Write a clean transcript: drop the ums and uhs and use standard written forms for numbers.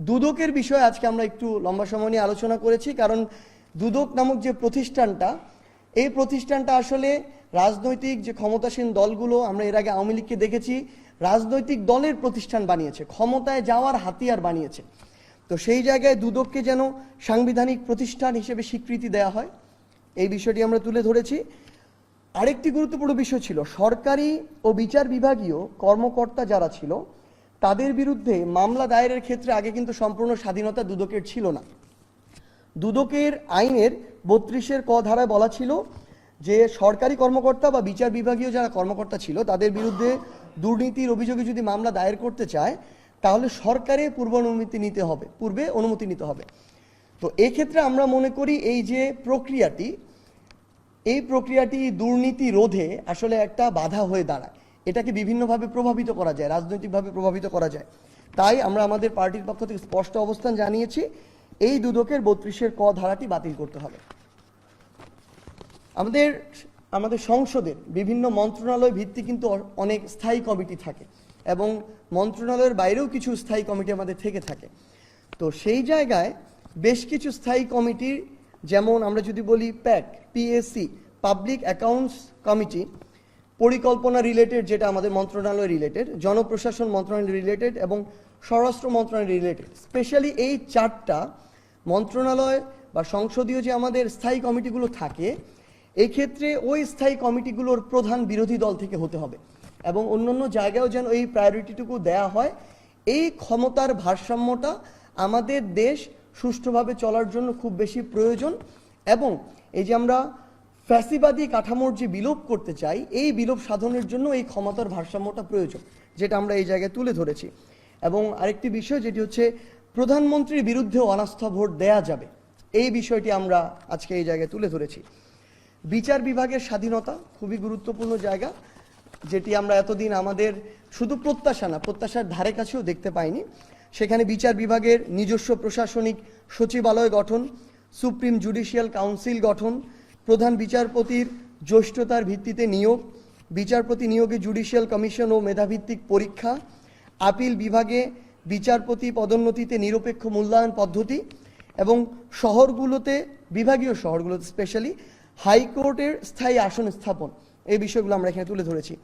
দুদকের বিষয়ে আজকে আমরা একটু লম্বা সময় নিয়ে আলোচনা করেছি, কারণ দুদক নামক যে প্রতিষ্ঠানটা, এই প্রতিষ্ঠানটা আসলে রাজনৈতিক যে ক্ষমতাসীন দলগুলো, আমরা এর আগে আওয়ামী লীগকে দেখেছি, রাজনৈতিক দলের প্রতিষ্ঠান বানিয়েছে, ক্ষমতায় যাওয়ার হাতিয়ার বানিয়েছে। তো সেই জায়গায় দুদককে যেন সাংবিধানিক প্রতিষ্ঠান হিসেবে স্বীকৃতি দেওয়া হয়, এই বিষয়টি আমরা তুলে ধরেছি। আরেকটি গুরুত্বপূর্ণ বিষয় ছিল, সরকারি ও বিচার বিভাগীয় কর্মকর্তা যারা ছিল তাদের বিরুদ্ধে মামলা দায়েরের ক্ষেত্রে আগে কিন্তু সম্পূর্ণ স্বাধীনতা দুদকের ছিল না। দুদকের আইনের 32-এর ক ধারায় বলা ছিল যে সরকারি কর্মকর্তা বা বিচার বিভাগীয় যারা কর্মকর্তা ছিল তাদের বিরুদ্ধে দুর্নীতির অভিযোগে যদি মামলা দায়ের করতে চায় তাহলে সরকারের পূর্বে অনুমতি নিতে হবে। তো এক্ষেত্রে আমরা মনে করি এই প্রক্রিয়াটি দুর্নীতি রোধে আসলে একটা বাধা হয়ে দাঁড়ায়। এটাকে বিভিন্নভাবে প্রভাবিত করা যায়, রাজনৈতিকভাবে প্রভাবিত করা যায়। তাই আমরা আমাদের পার্টির পক্ষ থেকে স্পষ্ট অবস্থান জানিয়েছি, এই দুদকের 32-এর ক ধারাটি বাতিল করতে হবে। আমাদের সংসদের বিভিন্ন মন্ত্রণালয় ভিত্তিক কিন্তু অনেক স্থায়ী কমিটি থাকে এবং মন্ত্রণালয়ের বাইরেও কিছু স্থায়ী কমিটি আমাদের থেকে থাকে। তো সেই জায়গায় বেশ কিছু স্থায়ী কমিটির, যেমন আমরা যদি বলি PAC, পাবলিক অ্যাকাউন্টস কমিটি, পরিকল্পনা রিলেটেড যেটা আমাদের মন্ত্রণালয় রিলেটেড, জনপ্রশাসন মন্ত্রণালয় রিলেটেড এবং স্বরাষ্ট্র মন্ত্রণালয় রিলেটেড, স্পেশালি এই 4টা মন্ত্রণালয় বা সংসদীয় যে আমাদের স্থায়ী কমিটিগুলো থাকে, এই ক্ষেত্রে ওই স্থায়ী কমিটিগুলোর প্রধান বিরোধী দল থেকে হতে হবে এবং অন্যান্য জায়গায়ও যেন এই প্রায়োরিটিটুকু দেয়া হয়। এই ক্ষমতার ভারসাম্যটা আমাদের দেশ সুষ্ঠুভাবে চলার জন্য খুব বেশি প্রয়োজন এবং এই যে আমরা ফ্যাসিবাদী কাঠামোর যে বিলোপ করতে চাই, এই বিলোপ সাধনের জন্য এই ক্ষমতার ভারসাম্যটা প্রয়োজন, যেটা আমরা এই জায়গায় তুলে ধরেছি। এবং আরেকটি বিষয় যেটি হচ্ছে প্রধানমন্ত্রীর বিরুদ্ধেও অনাস্থা ভোট দেয়া যাবে, এই বিষয়টি আমরা আজকে এই জায়গায় তুলে ধরেছি। বিচার বিভাগের স্বাধীনতা খুবই গুরুত্বপূর্ণ জায়গা, যেটি আমরা এতদিন আমাদের শুধু প্রত্যাশা না, প্রত্যাশার ধারে কাছেও দেখতে পাইনি। সেখানে বিচার বিভাগের নিজস্ব প্রশাসনিক সচিবালয় গঠন, সুপ্রিম জুডিশিয়াল কাউন্সিল গঠন, প্রধান বিচারপতির জ্যেষ্ঠতার ভিত্তিতে নিয়োগ, বিচারপতি নিয়োগে জুডিশিয়াল কমিশন ও মেধাভিত্তিক পরীক্ষা, আপিল বিভাগে বিচারপতি পদোন্নতিতে নিরপেক্ষ মূল্যায়ন পদ্ধতি এবং বিভাগীয় শহরগুলোতে স্পেশালি হাইকোর্টের স্থায়ী আসন স্থাপন, এই বিষয়গুলো আমরা এখানে তুলে ধরেছি।